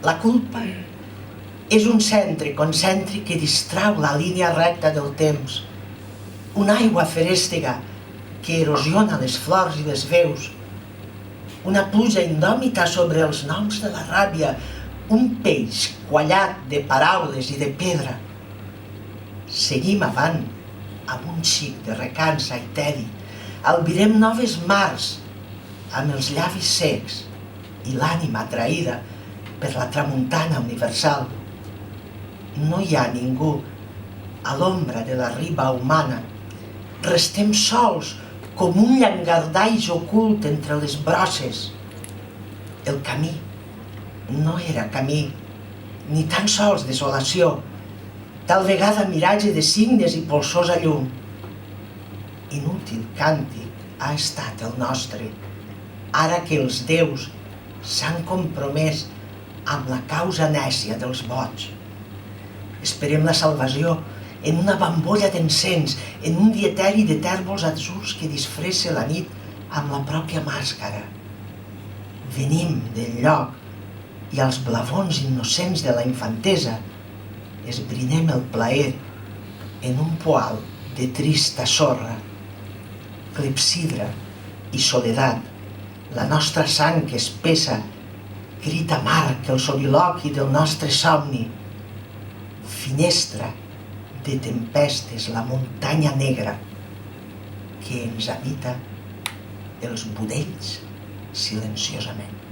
La culpa és un centre concèntric que distrau la línia recta del temps, una aigua ferèstega que erosiona les flors i les veus, una pluja indòmita sobre els noms de la ràbia, un peix quallat de paraules i de pedra. Seguim avant, amb un xic de recança i tedi, albirem noves mars, amb els llavis secs i l'ànima atraïda per la tramuntana universal. No hi ha ningú a l'ombra de la riba humana. Restem sols com un llangardaix ocult entre les brosses. El camí no era camí, ni tan sols desolació, tal vegada miratge de signes i polsosa llum. Inútil càntic ha estat el nostre, ara que els déus s'han compromès amb la causa nècia dels boigs. Esperem la salvació en una bambolla d'encens, en un dieteri de tèrbols atzurs que disfressa la nit amb la pròpia màscara. Venim del lloc i als blavons innocents de la infantesa esbrinem el plaer en un poal de trista sorra. Clepsidra i soledat, la nostra sang que espessa, crida amarg el soliloqui del nostre somni. Finestra de tempestes, la muntanya negra que ens habita els budells silenciosament.